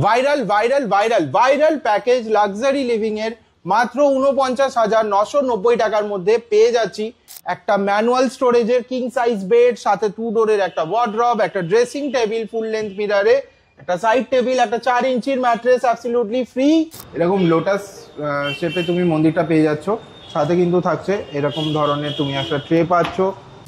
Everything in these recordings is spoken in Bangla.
Viral viral viral viral package luxury living এর মাত্র ৪৯,৯৯০ টাকার মধ্যে পেয়ে যাচ্ছি একটা ম্যানুয়াল স্টোরেজের কিং সাইজ বেড, সাথে 2 ডোরের একটা ওয়ার্ডরব, একটা ড্রেসিং টেবিল ফুল লেন্থ মিররে, একটা সাইড টেবিল, একটা 4 ইঞ্চির ম্যাট্রেস অ্যাবসলিউটলি ফ্রি। এরকম লোটাস শেপে তুমি মন্দিরটা পেয়ে যাচ্ছ। সাথে কিন্তু থাকছে এরকম ধরনের তুমি একটা ট্রে পাচ্ছ,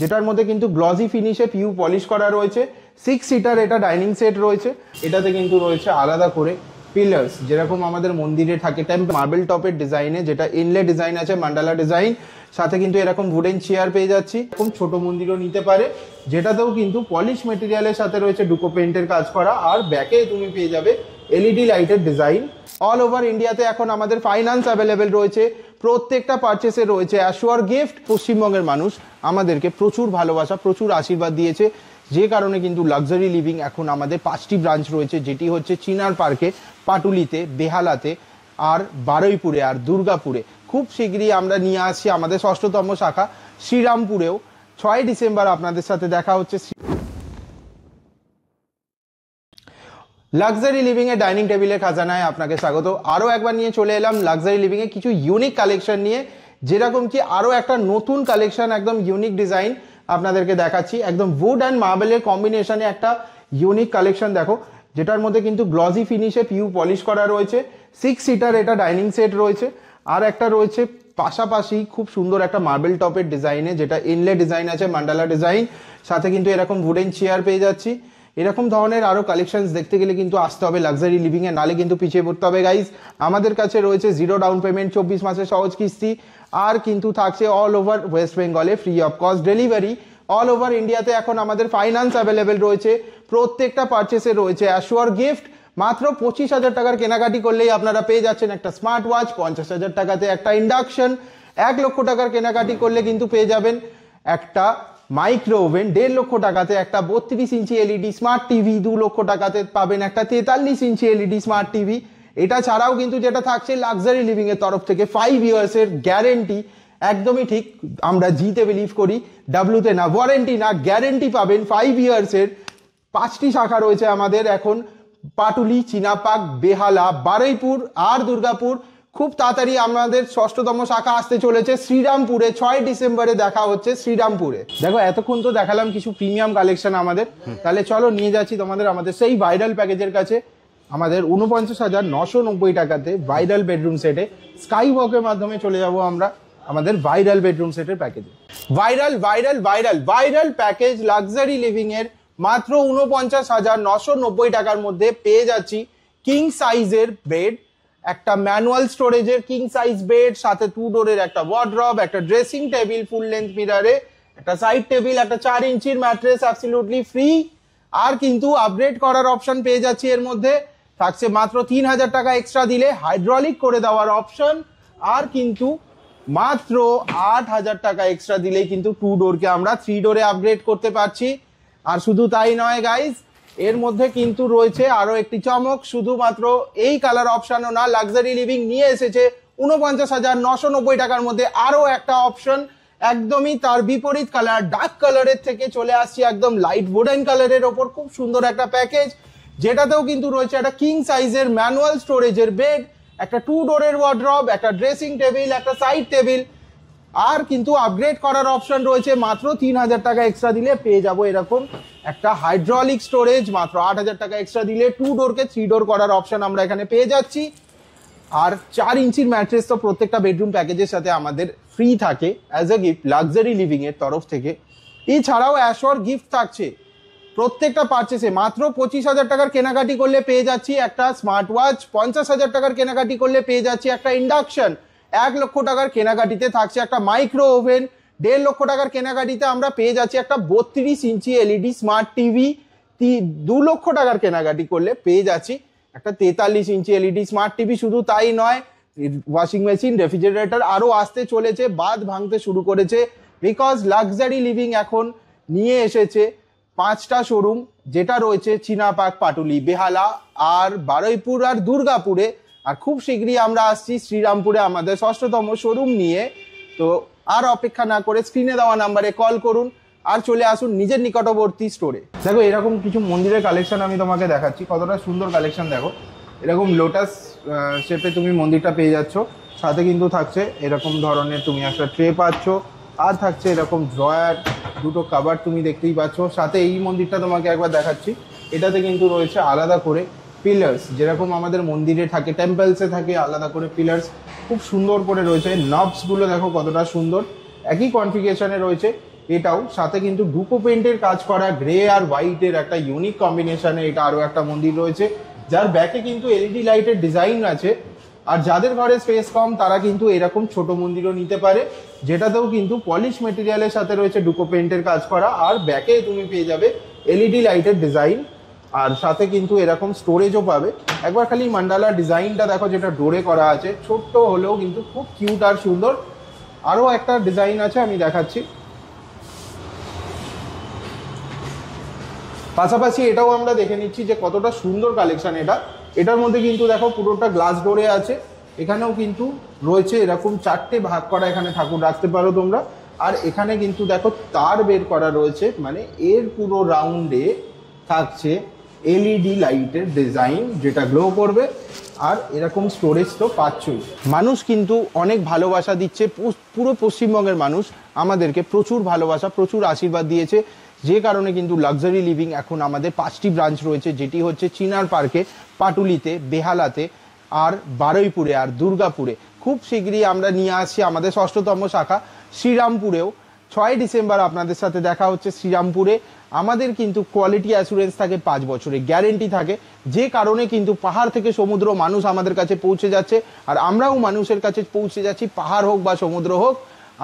যেটার মধ্যে কিন্তু গ্লসি ফিনিশে পিউ পলিশ করা রয়েছে। 6 সিটার এটা ডাইনিং সেট রয়েছে। এটাতে কিন্তু রয়েছে আলাদা করে পিলার্স, যেরকম আমাদের মন্দিরে থাকে টেম্পল মার্বেল টপের ডিজাইনে, যেটা ইনলে ডিজাইন আছে, মান্ডালা ডিজাইন। সাথে কিন্তু এরকম উডেন চেয়ার পেয়ে যাচ্ছি। এরকম ছোট মন্দিরও নিতে পারে, যেটাতেও কিন্তু পলিশ মেটেরিয়ালের সাথে রয়েছে ডুকো পেইন্টের কাজ করা। আর ব্যাকে তুমি পেয়ে যাবে এলইডি লাইটের ডিজাইন। অল ওভার ইন্ডিয়াতে এখন আমাদের ফাইন্যান্স অ্যাভেলেবেল রয়েছে। প্রত্যেকটা পারচেসে রয়েছে অ্যাশিওর গিফট। পশ্চিমবঙ্গের মানুষ আমাদেরকে প্রচুর ভালোবাসা, প্রচুর আশীর্বাদ দিয়েছে, যে কারণে কিন্তু লাক্সারি লিভিং এখন আমাদের 5টি ব্রাঞ্চ রয়েছে, যেটি হচ্ছে চিনার পার্কে, পাটুলিতে, বেহালাতে, আর বারুইপুরে, আর দুর্গাপুরে। খুব শীঘ্রই আমরা নিয়ে আসছি আমাদের 6ষ্ঠতম শাখা শ্রীরামপুরেও। 6 ডিসেম্বর আপনাদের সাথে দেখা হচ্ছে। লাক্সারি লিভিং এর ডাইনিং টেবিলের খাজানায় আপনাকে স্বাগত। আরও একবার নিয়ে চলে এলাম লাক্সারি লিভিং এ কিছু ইউনিক কালেকশন নিয়ে, যেরকম কি আরও একটা নতুন কালেকশন, একদম ইউনিক ডিজাইন আপনাদেরকে দেখাচ্ছি। একদম উড অ্যান্ড মার্বেলের কম্বিনেশনে একটা ইউনিক কালেকশন দেখো, যেটার মধ্যে কিন্তু গ্লসি ফিনিশে পিউ পলিশ করা রয়েছে। 6 সিটার এটা ডাইনিং সেট রয়েছে। আর একটা রয়েছে পাশাপাশি খুব সুন্দর একটা মার্বেল টপের ডিজাইনে, যেটা ইনলে ডিজাইন আছে, মান্ডালা ডিজাইন। সাথে কিন্তু এরকম উডেন চেয়ার পেয়ে যাচ্ছি। এরকম ধরনের আরও কালেকশনস দেখতে গেলে কিন্তু আসতে হবে লাক্সারি লিভিং এ, নালে কিন্তু পিছিয়ে পড়তে হবে গাইজ। আমাদের কাছে রয়েছে 0 ডাউন পেমেন্ট, 24 মাসের সহজ কিস্তি, আর কিন্তু থাকছে অল ওভার ওয়েস্ট বেঙ্গলে free of cost delivery. All over ইন্ডিয়াতে এখন আমাদের ফাইন্যান্স অ্যাভেলেবেল রয়েছে। প্রত্যেকটা পারচেসে রয়েছে অ্যাশিওর গিফট। মাত্র 25,000 টাকার কেনাকাটি করলেই আপনারা পেয়ে যাচ্ছেন একটা স্মার্ট ওয়াচ, 50,000 টাকাতে একটা ইন্ডাকশন, 1 লক্ষ টাকার কেনাকাটি করলে কিন্তু পেয়ে যাবেন একটা মাইক্রো ওভেন, 1.5 লক্ষ টাকাতে একটা 32 ইঞ্চি এলইডি স্মার্ট টিভি, 2 লক্ষ টাকাতে পাবেন একটা 43 ইঞ্চি এলইডি স্মার্ট টিভি। এটা ছাড়াও কিন্তু যেটা থাকছে লাক্সারি লিভিং এর তরফ থেকে 5 ইয়ার্সের গ্যারেন্টি। একদমই ঠিক, আমরা জিতে বিলিভ করি, ডাব্লুতে না, ওয়ারেন্টি না, গ্যারেন্টি পাবেন 5 ইয়ার্সের। 5টি শাখা রয়েছে আমাদের এখন, পাটুলি, চিনাপাক, বেহালা, বারুইপুর আর দুর্গাপুর। খুব তাড়াতাড়ি আমাদের 6ষ্ঠতম শাখা আসতে চলেছে শ্রীরামপুরে। 6 ডিসেম্বরে দেখা হচ্ছে শ্রীরামপুরে। দেখো এতক্ষণ তো দেখালাম কিছু প্রিমিয়াম কালেকশন আমাদের, তাহলে চলো নিয়ে যাচ্ছি তোমাদের আমাদের সেই ভাইরাল প্যাকেজের কাছে। আমাদের 49,990 টাকাতে ভাইরাল বেডরুম সেটে স্কাই ওয়াকের মাধ্যমে চলে যাব আমরা আমাদের ভাইরাল বেডরুম সেটের প্যাকেজে। Viral viral viral viral package luxury living এর মাত্র 49,990 টাকার মধ্যে পেয়ে যাচ্ছি কিং সাইজের বেড, একটা ম্যানুয়াল স্টোরেজের কিং সাইজ বেড, সাথে 2 ডোরের একটা ওয়ার্ডরব, একটা ড্রেসিং টেবিল ফুল লেন্থ মিররে, একটা সাইড টেবিল, একটা 4 ইঞ্চির ম্যাট্রেস অ্যাবসলিউটলি ফ্রি। আর কিন্তু আপগ্রেড করার অপশন পেয়ে যাচ্ছি। এর মধ্যে থাকছে মাত্র 3,000 টাকা এক্সট্রা দিলে হাইড্রোলিক করে দেওয়ার অপশন, আর কিন্তু মাত্র 8,000 টাকা এক্সট্রা দিলেই কিন্তু 2 ডোরকে আমরা 3 ডোরে আপগ্রেড করতে পারছি। আর শুধু তাই নয় গাইজ, এর মধ্যে কিন্তু রয়েছে আরো একটি চমক। শুধুমাত্র এই কালার অপশনও না, লাক্সারি লিভিং নিয়ে এসেছে 49,990 টাকার মধ্যে আরো একটা অপশন, একদমই তার বিপরীত কালার, ডার্ক কালারের থেকে চলে আসছি একদম লাইট উডেন কালারের ওপর। খুব সুন্দর একটা প্যাকেজ, যেটাতেও কিন্তু রয়েছে একটা কিং সাইজের ম্যানুয়াল স্টোরেজের বেড, একটা 2 ডোরের ওয়ার্ডরব, একটা ড্রেসিং টেবিল, একটা সাইড টেবিল। আর কিন্তু আপগ্রেড করার অপশন রয়েছে। মাত্র 3,000 টাকা এক্সট্রা দিলে পেয়ে যাব এরকম একটা হাইড্রোলিক স্টোরেজ। মাত্র 8,000 টাকা এক্সট্রা দিলে 2 ডোরকে 3 ডোর করার অপশন আমরা এখানে পেয়ে যাচ্ছি। আর 4 ইঞ্চির ম্যাট্রেস তো প্রত্যেকটা বেডরুম প্যাকেজের সাথে আমাদের ফ্রি থাকে as a gift luxury living এর তরফ থেকে। এছাড়াও অ্যাশোর গিফট থাকছে প্রত্যেকটা পারচেসে। মাত্র 25,000 টাকার কেনাকাটি করলে পেয়ে যাচ্ছি একটা স্মার্ট ওয়াচ, 50,000 টাকার কেনাকাটি করলে পেয়ে যাচ্ছি একটা ইন্ডাকশন, 1 লক্ষ টাকার কেনাকাটিতে থাকছে একটা মাইক্রো ওভেন, 1.5 লক্ষ টাকার কেনাকাটিতে আমরা পেয়ে যাচ্ছি একটা 32 ইঞ্চি এলইডি স্মার্ট টিভি, 2 লক্ষ টাকার কেনাকাটি করলে পেয়ে যাচ্ছি একটা 43 ইঞ্চি এলইডি স্মার্ট টিভি। শুধু তাই নয়, ওয়াশিং মেশিন, রেফ্রিজারেটর আরো আসতে চলেছে, বাদ ভাঙতে শুরু করেছে। বিকজ লাক্সারি লিভিং এখন নিয়ে এসেছে 5টা শোরুম, যেটা রয়েছে চিনাপাক, পাটুলি, বেহালা আর বারুইপুর আর দুর্গাপুরে। আর খুব শীঘ্রই আমরা আসছি শ্রীরামপুরে আমাদের 6ষ্ঠতম শোরুম নিয়ে। তো আর অপেক্ষা না করে স্ক্রিনে দেওয়া নাম্বারে কল করুন আর চলে আসুন নিজের নিকটবর্তী স্টোরে। দেখো এরকম কিছু মন্দিরের কালেকশন আমি তোমাকে দেখাচ্ছি, কতটা সুন্দর কালেকশন দেখো। এরকম লোটাস শেপে তুমি মন্দিরটা পেয়ে যাচ্ছ। সাথে কিন্তু থাকছে এরকম ধরনের তুমি একটা ট্রে পাচ্ছ, আর থাকছে এরকম ড্রয়ার, দুটো কাভার তুমি দেখতেই পাচ্ছ। সাথে এই মন্দিরটা তোমাকে একবার দেখাচ্ছি, এটাতে কিন্তু রয়েছে আলাদা করে পিলার্স, যেরকম আমাদের মন্দিরে থাকে, টেম্পলসে থাকে আলাদা করে পিলার্স, খুব সুন্দর করে রয়েছে। নবসগুলো দেখো কতটা সুন্দর, একই কনফিগারেশনে রয়েছে এটাও। সাথে কিন্তু ডুকো পেন্টের কাজ করা গ্রে আর হোয়াইটের একটা ইউনিক কম্বিনেশনে এটা আরও একটা মন্দির রয়েছে, যার ব্যাকে কিন্তু এলইডি লাইটের ডিজাইন আছে। আর যাদের ঘরে স্পেস কম তারা কিন্তু এরকম ছোট মন্দিরও নিতে পারে, যেটাতেও কিন্তু পলিশ মেটেরিয়ালের সাথে রয়েছে ডুকো পেন্টের কাজ করা, আর ব্যাকে তুমি পেয়ে যাবে এলইডি লাইটের ডিজাইন, আর সাথে কিন্তু এরকম স্টোরেজও পাবে। একবার খালি মান্ডালা ডিজাইনটা দেখো, যেটা ডোরে করা আছে, ছোট্ট হলেও কিন্তু খুব কিউট আর সুন্দর। আরও একটা ডিজাইন আছে, আমি দেখাচ্ছি। পাশাপাশি এটাও আমরা দেখে নিচ্ছি যে কতটা সুন্দর কালেকশন এটা। এটার মধ্যে কিন্তু দেখো পুরোটা গ্লাস ডোরে আছে, এখানেও কিন্তু রয়েছে এরকম 4টে ভাগ করা, এখানে ঠাকুর রাখতে পারো তোমরা। আর এখানে কিন্তু দেখো তার বের করা রয়েছে, মানে এর পুরো রাউন্ডে থাকছে এলইডি লাইটের ডিজাইন, যেটা গ্লো করবে। আর এরকম স্টোরেজ তো পাচ্ছই। মানুষ কিন্তু অনেক ভালোবাসা দিচ্ছে, পুরো পশ্চিমবঙ্গের মানুষ আমাদেরকে প্রচুর ভালোবাসা, প্রচুর আশীর্বাদ দিয়েছে, যে কারণে কিন্তু লাক্সারি লিভিং এখন আমাদের 5টি ব্রাঞ্চ রয়েছে, যেটি হচ্ছে চিনার পার্কে, পাটুলিতে, বেহালাতে, আর বারুইপুরে, আর দুর্গাপুরে। খুব শীঘ্রই আমরা নিয়ে আসছি আমাদের 6ষ্ঠতম শাখা শ্রীরামপুরেও। 6 ডিসেম্বর আপনাদের সাথে দেখা হচ্ছে শ্রীরামপুরে। আমাদের কিন্তু কোয়ালিটি অ্যাসুরেন্স থাকে 5 বছরের গ্যারেন্টি থাকে, যে কারণে কিন্তু পাহাড় থেকে সমুদ্র মানুষ আমাদের কাছে পৌঁছে যাচ্ছে, আর আমরাও মানুষের কাছে পৌঁছে যাচ্ছি। পাহাড় হোক বা সমুদ্র হোক,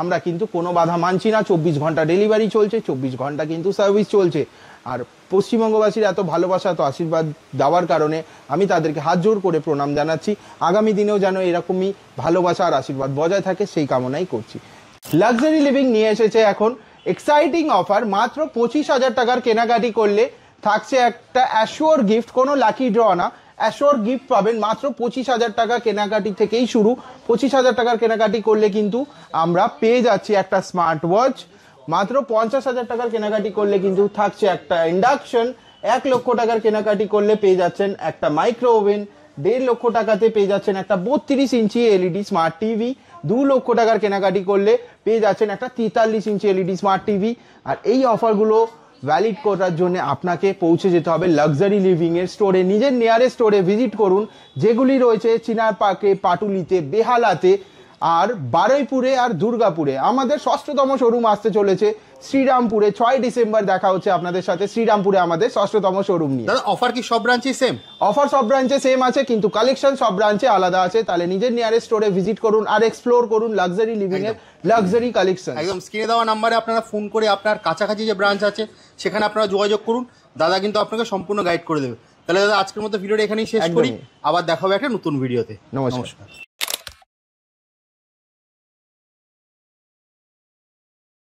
আমরা কিন্তু কোনো বাধা মানছি না। 24 ঘন্টা ডেলিভারি চলছে, 24 ঘন্টা কিন্তু সার্ভিস চলছে। আর পশ্চিমবঙ্গবাসীর এত ভালোবাসা, এত আশীর্বাদ দেওয়ার কারণে আমি তাদেরকে হাত জোর করে প্রণাম জানাচ্ছি। আগামী দিনেও যেন এরকমই ভালোবাসা আর আশীর্বাদ বজায় থাকে, সেই কামনাই করছি। লাক্সারি লিভিং নিয়ে এসেছে এখন এক্সাইটিং অফার। মাত্র 25,000 টাকার কেনাকাটি করলে থাকছে একটা অ্যাশিওর গিফট, কোনো লাকি ড্র না, অ্যাশিওর গিফট পাবেন। মাত্র 25,000 টাকা কেনাকাটি থেকেই শুরু। 25,000 টাকার কেনাকাটি করলে কিন্তু আমরা পেয়ে যাচ্ছি একটা স্মার্ট ওয়াচ। মাত্র 50,000 টাকার কেনাকাটি করলে কিন্তু থাকছে একটা ইন্ডাকশন। 1 লক্ষ টাকার কেনাকাটি করলে পেয়ে যাচ্ছেন একটা মাইক্রো ওভেন। 1.5 লক্ষ টাকাতে পেয়ে যাচ্ছেন একটা 32 ইঞ্চি এলইডি স্মার্ট টিভি। 2 লক্ষ টাকার কেনাকাটি করলে পেয়ে যাচ্ছেন একটা 43 ইঞ্চি এলইডি স্মার্ট টিভি। আর এই অফারগুলো ভ্যালিড করার জন্য আপনাকে পৌঁছে যেতে হবে লাক্সারি লিভিং এর স্টোরে। নিজের নিয়ারেস্ট স্টোরে ভিজিট করুন, যেগুলি রয়েছে চিনার পার্কে, পাটুলিতে, বেহালাতে, আর বারুইপুরে, আর দুর্গাপুরে। আমাদের 6ষ্ঠতম শোরুম আসতে চলেছে শ্রীরামপুরে। 6 ডিসেম্বর দেখা হচ্ছে আপনাদের সাথে শ্রীরামপুরে আমাদের 6ষ্ঠতম শোরুম নিয়ে। দাদা অফার কি সব ব্রাঞ্চে সেম? অফার সব ব্রাঞ্চে সেম আছে, কিন্তু কালেকশন সব ব্রাঞ্চে আলাদা আছে। তাহলে নিজের নিয়ারেস্ট স্টোরে ভিজিট করুন আর এক্সপ্লোর করুন লাক্সারি লিভিং এর লাক্সারি কালেকশন। একদম স্ক্রিনে দেওয়া নাম্বারে আপনারা ফোন করে আপনার কাছাকাছি যে ব্রাঞ্চ আছে সেখানে আপনারা যোগাযোগ করুন, দাদা কিন্তু আপনাকে সম্পূর্ণ গাইড করে দেবে। তাহলে দাদা আজকের মতো ভিডিওটা এখানেই শেষ করি, আবার দেখা হবে একটা নতুন ভিডিওতে। নমস্কার।